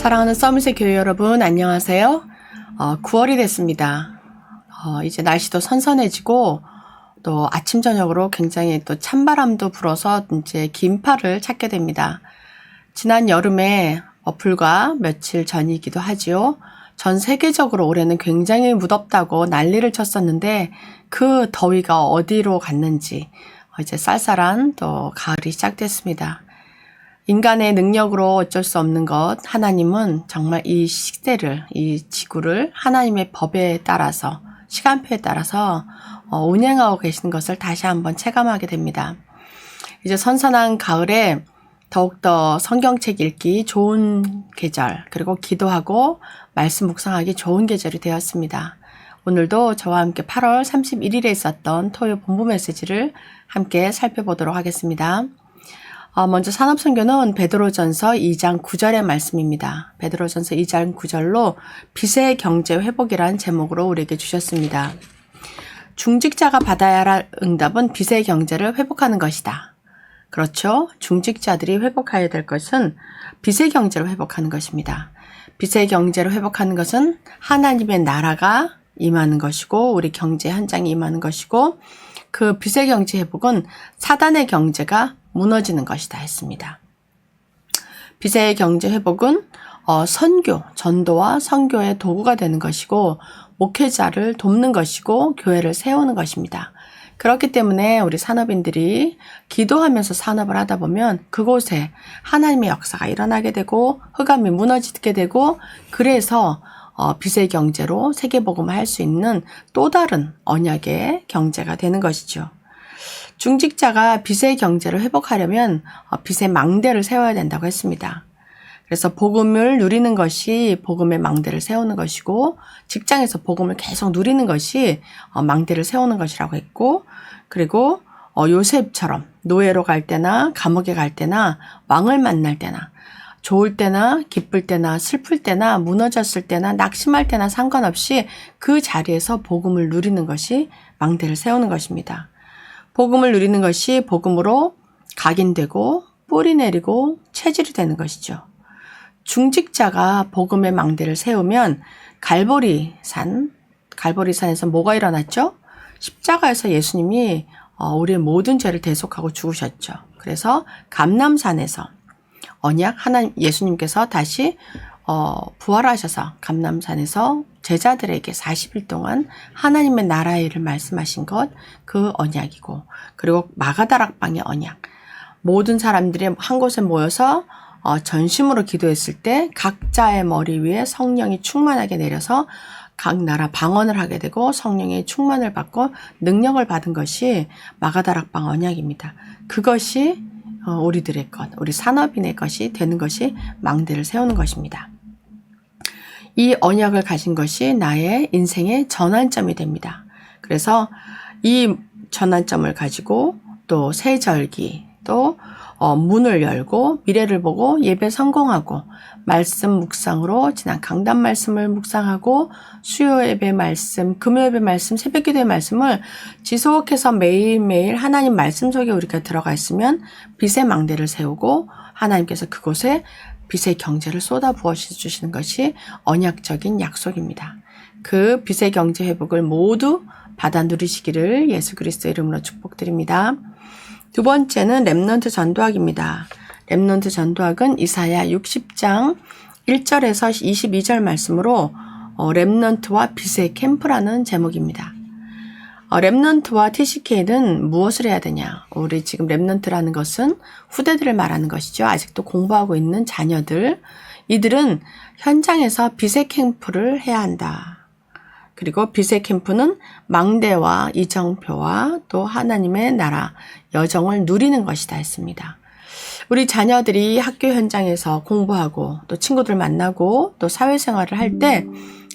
사랑하는 서밋의 교회 여러분, 안녕하세요. 9월이 됐습니다. 이제 날씨도 선선해지고 또 아침 저녁으로 굉장히 또 찬바람도 불어서 이제 긴팔을 찾게 됩니다. 지난 여름에 불과 며칠 전이기도 하지요. 전 세계적으로 올해는 굉장히 무덥다고 난리를 쳤었는데 그 더위가 어디로 갔는지 이제 쌀쌀한 또 가을이 시작됐습니다. 인간의 능력으로 어쩔 수 없는 것, 하나님은 정말 이 시대를, 이 지구를 하나님의 법에 따라서, 시간표에 따라서 운행하고 계시는 것을 다시 한번 체감하게 됩니다. 이제 선선한 가을에 더욱더 성경책 읽기 좋은 계절, 그리고 기도하고 말씀 묵상하기 좋은 계절이 되었습니다. 오늘도 저와 함께 8월 31일에 있었던 토요 본부 메시지를 함께 살펴보도록 하겠습니다. 먼저 산업선교는 베드로전서 2장 9절의 말씀입니다. 베드로전서 2장 9절로 빚의 경제 회복이란 제목으로 우리에게 주셨습니다. 중직자가 받아야 할 응답은 빚의 경제를 회복하는 것이다. 그렇죠? 중직자들이 회복해야 될 것은 빚의 경제를 회복하는 것입니다. 빚의 경제를 회복하는 것은 하나님의 나라가 임하는 것이고 우리 경제 현장이 임하는 것이고 그 빚의 경제 회복은 사단의 경제가 무너지는 것이다 했습니다. 빚의 경제 회복은 선교, 전도와 선교의 도구가 되는 것이고 목회자를 돕는 것이고 교회를 세우는 것입니다. 그렇기 때문에 우리 산업인들이 기도하면서 산업을 하다 보면 그곳에 하나님의 역사가 일어나게 되고 흑암이 무너지게 되고 그래서 빚의 경제로 세계복음을 할 수 있는 또 다른 언약의 경제가 되는 것이죠. 중직자가 빚의 경제를 회복하려면 빚의 망대를 세워야 된다고 했습니다. 그래서 복음을 누리는 것이 복음의 망대를 세우는 것이고 직장에서 복음을 계속 누리는 것이 망대를 세우는 것이라고 했고 그리고 요셉처럼 노예로 갈 때나 감옥에 갈 때나 왕을 만날 때나 좋을 때나 기쁠 때나 슬플 때나 무너졌을 때나 낙심할 때나 상관없이 그 자리에서 복음을 누리는 것이 망대를 세우는 것입니다. 복음을 누리는 것이 복음으로 각인되고 뿌리 내리고 체질이 되는 것이죠. 중직자가 복음의 망대를 세우면 갈보리산에서 뭐가 일어났죠? 십자가에서 예수님이 우리의 모든 죄를 대속하고 죽으셨죠. 그래서 감람산에서 언약 하나님 예수님께서 다시 부활하셔서 감람산에서 제자들에게 40일 동안 하나님의 나라의 일을 말씀하신 것 그 언약이고 그리고 마가다락방의 언약 모든 사람들이 한 곳에 모여서 전심으로 기도했을 때 각자의 머리 위에 성령이 충만하게 내려서 각 나라 방언을 하게 되고 성령의 충만을 받고 능력을 받은 것이 마가다락방 언약입니다. 그것이 우리들의 것, 우리 산업인의 것이 되는 것이 망대를 세우는 것입니다. 이 언약을 가진 것이 나의 인생의 전환점이 됩니다. 그래서 이 전환점을 가지고 또 새절기, 또 문을 열고 미래를 보고 예배 성공하고 말씀 묵상으로 지난 강단 말씀을 묵상하고 수요 예배 말씀, 금요 예배 말씀, 새벽 기도의 말씀을 지속해서 매일매일 하나님 말씀 속에 우리가 들어가 있으면 빚의 망대를 세우고 하나님께서 그곳에 빚의 경제를 쏟아 부어 주시는 것이 언약적인 약속입니다. 그 빚의 경제 회복을 모두 받아 누리시기를 예수 그리스도의 이름으로 축복드립니다. 두 번째는 렘넌트 전도학입니다. 렘넌트 전도학은 이사야 60장 1절에서 22절 말씀으로 렘넌트와 빚의 캠프라는 제목입니다. 렘넌트와 TCK는 무엇을 해야 되냐? 우리 지금 렘넌트라는 것은 후대들을 말하는 것이죠. 아직도 공부하고 있는 자녀들. 이들은 현장에서 빚의 캠프를 해야 한다. 그리고 빚의 캠프는 망대와 이정표와 또 하나님의 나라, 여정을 누리는 것이다 했습니다. 우리 자녀들이 학교 현장에서 공부하고 또 친구들 만나고 또 사회생활을 할 때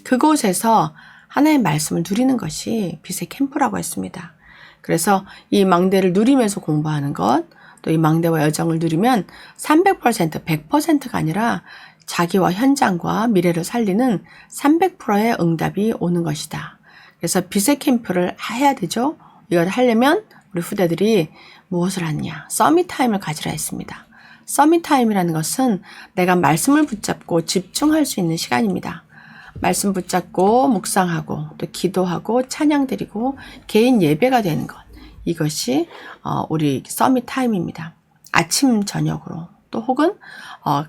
그곳에서 하나님의 말씀을 누리는 것이 빚의 캠프라고 했습니다. 그래서 이 망대를 누리면서 공부하는 것, 또 이 망대와 여정을 누리면 300%, 100%가 아니라 자기와 현장과 미래를 살리는 300%의 응답이 오는 것이다. 그래서 빚의 캠프를 해야 되죠. 이걸 하려면 우리 후대들이 무엇을 하느냐? 서밋타임을 가지라 했습니다. 서밋타임이라는 것은 내가 말씀을 붙잡고 집중할 수 있는 시간입니다. 말씀 붙잡고 묵상하고 또 기도하고 찬양 드리고 개인 예배가 되는 것. 이것이 우리 서밋타임입니다. 아침 저녁으로 또 혹은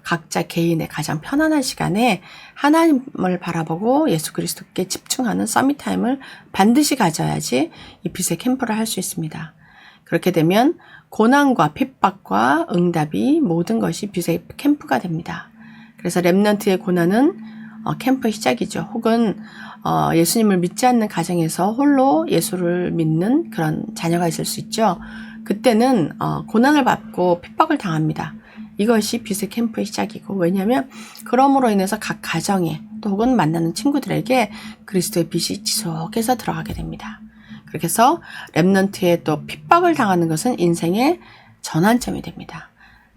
각자 개인의 가장 편안한 시간에 하나님을 바라보고 예수 그리스도께 집중하는 서밋타임을 반드시 가져야지 이 빛의 캠프를 할 수 있습니다. 그렇게 되면 고난과 핍박과 응답이 모든 것이 빛의 캠프가 됩니다. 그래서 렘넌트의 고난은 캠프의 시작이죠. 혹은 예수님을 믿지 않는 가정에서 홀로 예수를 믿는 그런 자녀가 있을 수 있죠. 그때는 고난을 받고 핍박을 당합니다. 이것이 빛의 캠프의 시작이고, 왜냐하면 그럼으로 인해서 각 가정에 또 혹은 만나는 친구들에게 그리스도의 빛이 지속해서 들어가게 됩니다. 그렇게 해서 렘넌트의 또 핍박을 당하는 것은 인생의 전환점이 됩니다.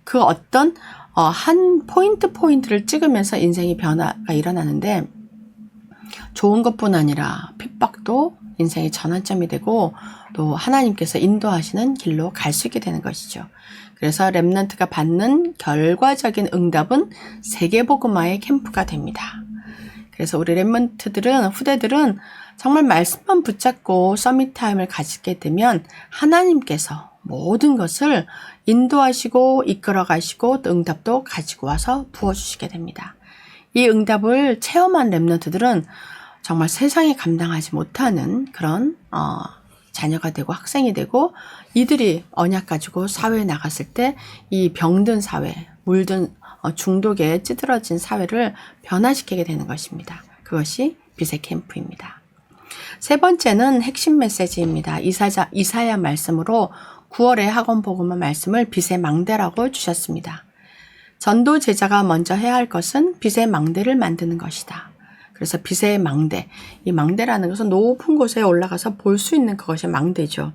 그 어떤 한 포인트를 찍으면서 인생의 변화가 일어나는데, 좋은 것뿐 아니라 핍박도 인생의 전환점이 되고 또 하나님께서 인도하시는 길로 갈 수 있게 되는 것이죠. 그래서 렘넌트가 받는 결과적인 응답은 세계복음화의 캠프가 됩니다. 그래서 우리 렘넌트들은, 후대들은 정말 말씀만 붙잡고 서밋타임을 가지게 되면 하나님께서 모든 것을 인도하시고 이끌어 가시고 또 응답도 가지고 와서 부어주시게 됩니다. 이 응답을 체험한 렘넌트들은 정말 세상이 감당하지 못하는 그런 자녀가 되고 학생이 되고, 이들이 언약 가지고 사회에 나갔을 때 이 병든 사회, 물든 중독에 찌들어진 사회를 변화시키게 되는 것입니다. 그것이 빛의 캠프입니다. 세 번째는 핵심 메시지입니다. 이사야 말씀으로 9월의 학원 복음화 말씀을 빛의 망대라고 주셨습니다. 전도 제자가 먼저 해야 할 것은 빛의 망대를 만드는 것이다. 그래서 빛의 망대, 이 망대라는 것은 높은 곳에 올라가서 볼 수 있는 그것이 망대죠.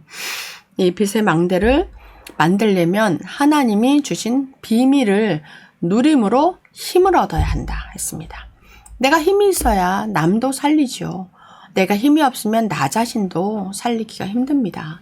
이 빛의 망대를 만들려면 하나님이 주신 비밀을 누림으로 힘을 얻어야 한다 했습니다. 내가 힘이 있어야 남도 살리죠. 내가 힘이 없으면 나 자신도 살리기가 힘듭니다.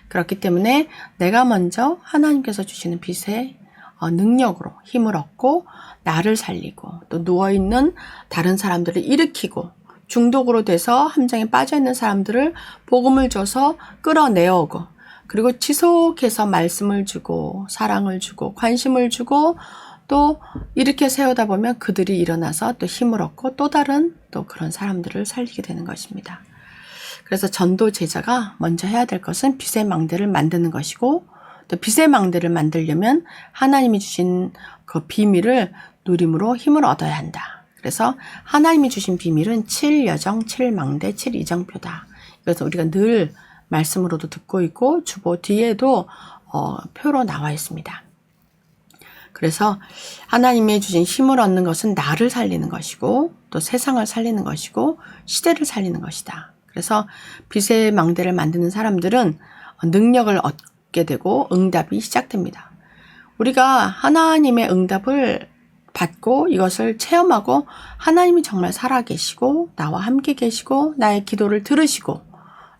그렇기 때문에 내가 먼저 하나님께서 주시는 빛의 능력으로 힘을 얻고 나를 살리고 또 누워있는 다른 사람들을 일으키고 중독으로 돼서 함정에 빠져있는 사람들을 복음을 줘서 끌어내오고, 그리고 지속해서 말씀을 주고 사랑을 주고 관심을 주고 또 이렇게 세우다 보면 그들이 일어나서 또 힘을 얻고 또 다른 또 그런 사람들을 살리게 되는 것입니다. 그래서 전도 제자가 먼저 해야 될 것은 빛의 망대를 만드는 것이고, 또 빛의 망대를 만들려면 하나님이 주신 그 비밀을 누림으로 힘을 얻어야 한다. 그래서 하나님이 주신 비밀은 7여정, 7망대, 7이정표다. 그래서 우리가 늘 말씀으로도 듣고 있고 주보 뒤에도 표로 나와 있습니다. 그래서 하나님이 주신 힘을 얻는 것은 나를 살리는 것이고 또 세상을 살리는 것이고 시대를 살리는 것이다. 그래서 빛의 망대를 만드는 사람들은 능력을 얻게 되고 응답이 시작됩니다. 우리가 하나님의 응답을 받고 이것을 체험하고 하나님이 정말 살아계시고 나와 함께 계시고 나의 기도를 들으시고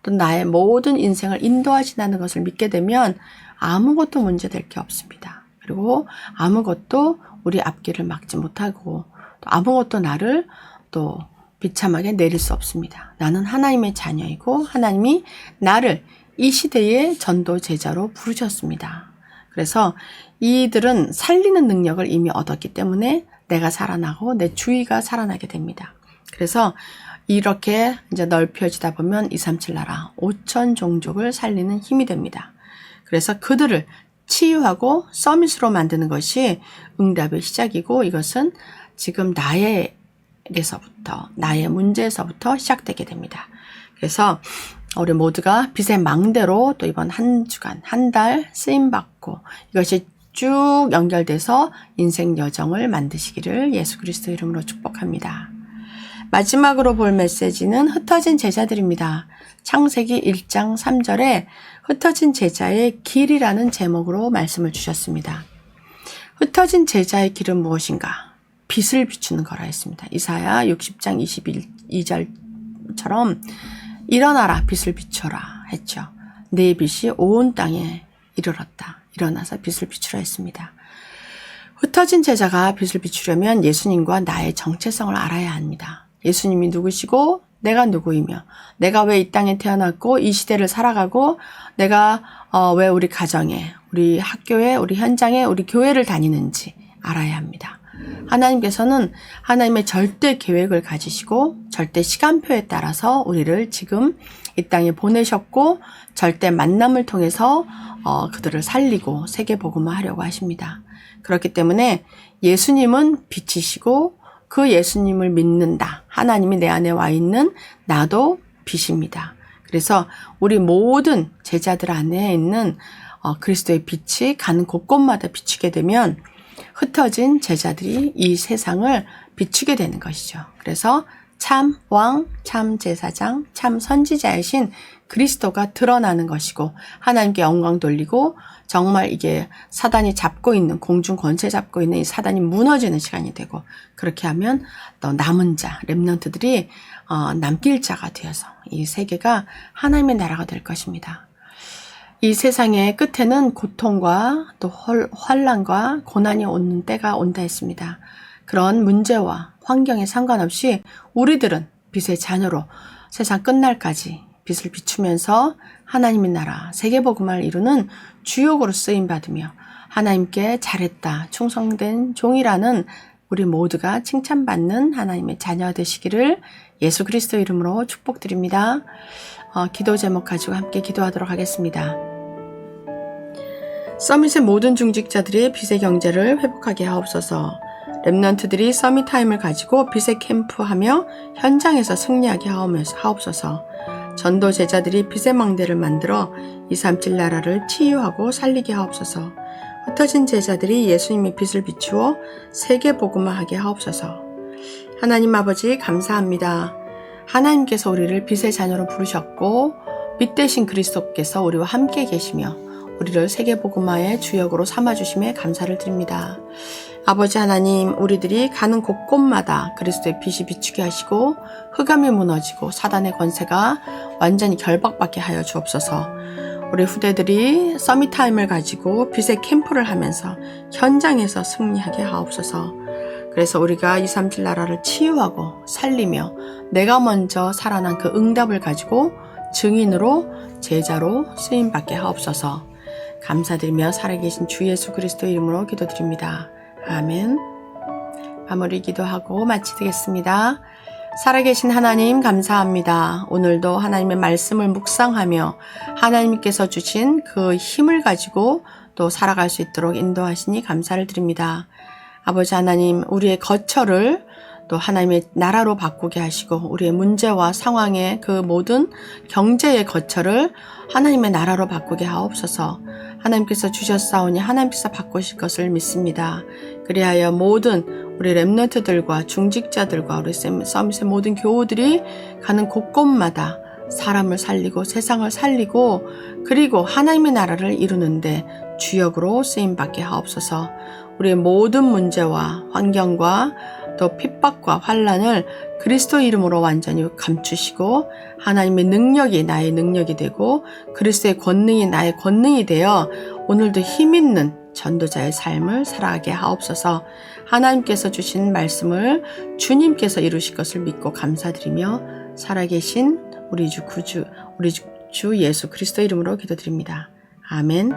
또 나의 모든 인생을 인도하신다는 것을 믿게 되면 아무것도 문제될 게 없습니다. 그리고 아무것도 우리 앞길을 막지 못하고 또 아무것도 나를 또 비참하게 내릴 수 없습니다. 나는 하나님의 자녀이고 하나님이 나를 이 시대의 전도 제자로 부르셨습니다. 그래서 이들은 살리는 능력을 이미 얻었기 때문에 내가 살아나고 내 주위가 살아나게 됩니다. 그래서 이렇게 이제 넓혀지다 보면 237 나라 5천 종족을 살리는 힘이 됩니다. 그래서 그들을 치유하고 서밋으로 만드는 것이 응답의 시작이고, 이것은 지금 나에게서부터 나의 문제에서부터 시작되게 됩니다. 그래서 우리 모두가 빛의 망대로 또 이번 한 주간, 한 달 쓰임받고 이것이 쭉 연결돼서 인생 여정을 만드시기를 예수 그리스도 이름으로 축복합니다. 마지막으로 볼 메시지는 흩어진 제자들입니다. 창세기 1장 3절에 흩어진 제자의 길이라는 제목으로 말씀을 주셨습니다. 흩어진 제자의 길은 무엇인가? 빛을 비추는 거라 했습니다. 이사야 60장 22절처럼 일어나라 빛을 비춰라 했죠. 내 빛이 온 땅에 이르렀다. 일어나서 빛을 비추라 했습니다. 흩어진 제자가 빛을 비추려면 예수님과 나의 정체성을 알아야 합니다. 예수님이 누구시고 내가 누구이며 내가 왜 이 땅에 태어났고 이 시대를 살아가고 내가 왜 우리 가정에 우리 학교에 우리 현장에 우리 교회를 다니는지 알아야 합니다. 하나님께서는 하나님의 절대 계획을 가지시고 절대 시간표에 따라서 우리를 지금 이 땅에 보내셨고 절대 만남을 통해서 그들을 살리고 세계복음화 하려고 하십니다. 그렇기 때문에 예수님은 빛이시고 그 예수님을 믿는다. 하나님이 내 안에 와 있는 나도 빛입니다. 그래서 우리 모든 제자들 안에 있는 그리스도의 빛이 가는 곳곳마다 비추게 되면 흩어진 제자들이 이 세상을 비추게 되는 것이죠. 그래서 참 왕, 참 제사장, 참 선지자이신 그리스도가 드러나는 것이고 하나님께 영광 돌리고 정말 이게 사단이 잡고 있는 공중 권세 잡고 있는 이 사단이 무너지는 시간이 되고 그렇게 하면 또 남은 자, 렘넌트들이 남길 자가 되어서 이 세계가 하나님의 나라가 될 것입니다. 이 세상의 끝에는 고통과 또 환난과 고난이 오는 때가 온다 했습니다. 그런 문제와 환경에 상관없이 우리들은 빛의 자녀로 세상 끝날까지 빛을 비추면서 하나님의 나라, 세계복음을 이루는 주역으로 쓰임받으며 하나님께 잘했다, 충성된 종이라는 우리 모두가 칭찬받는 하나님의 자녀 되시기를 예수 그리스도 이름으로 축복드립니다. 기도 제목 가지고 함께 기도하도록 하겠습니다. 서밋의 모든 중직자들이 빛의 경제를 회복하게 하옵소서. 렘넌트들이 서밋 타임을 가지고 빛의 캠프하며 현장에서 승리하게 하옵소서. 전도 제자들이 빛의 망대를 만들어 237 나라를 치유하고 살리게 하옵소서. 흩어진 제자들이 예수님의 빛을 비추어 세계 복음화하게 하옵소서. 하나님 아버지 감사합니다. 하나님께서 우리를 빛의 자녀로 부르셨고 빛 대신 그리스도께서 우리와 함께 계시며 우리를 세계복음화의 주역으로 삼아주심에 감사를 드립니다. 아버지 하나님, 우리들이 가는 곳곳마다 그리스도의 빛이 비추게 하시고 흑암이 무너지고 사단의 권세가 완전히 결박받게 하여 주옵소서. 우리 후대들이 서밋타임을 가지고 빛의 캠프를 하면서 현장에서 승리하게 하옵소서. 그래서 우리가 237 나라를 치유하고 살리며 내가 먼저 살아난 그 응답을 가지고 증인으로 제자로 쓰임받게 하옵소서. 감사드리며 살아계신 주 예수 그리스도 이름으로 기도드립니다. 아멘. 마무리 기도하고 마치겠습니다. 살아계신 하나님 감사합니다. 오늘도 하나님의 말씀을 묵상하며 하나님께서 주신 그 힘을 가지고 또 살아갈 수 있도록 인도하시니 감사를 드립니다. 아버지 하나님, 우리의 거처를 또 하나님의 나라로 바꾸게 하시고 우리의 문제와 상황의 그 모든 경제의 거처를 하나님의 나라로 바꾸게 하옵소서. 하나님께서 주셨사오니 하나님께서 바꾸실 것을 믿습니다. 그리하여 모든 우리 렘넌트들과 중직자들과 우리 서밋의 모든 교우들이 가는 곳곳마다 사람을 살리고 세상을 살리고 그리고 하나님의 나라를 이루는데 주역으로 쓰임받게 하옵소서. 우리의 모든 문제와 환경과 또 핍박과 환난을 그리스도 이름으로 완전히 감추시고 하나님의 능력이 나의 능력이 되고 그리스도의 권능이 나의 권능이 되어 오늘도 힘있는 전도자의 삶을 살아가게 하옵소서. 하나님께서 주신 말씀을 주님께서 이루실 것을 믿고 감사드리며 살아계신 우리 주 예수 그리스도 이름으로 기도드립니다. 아멘.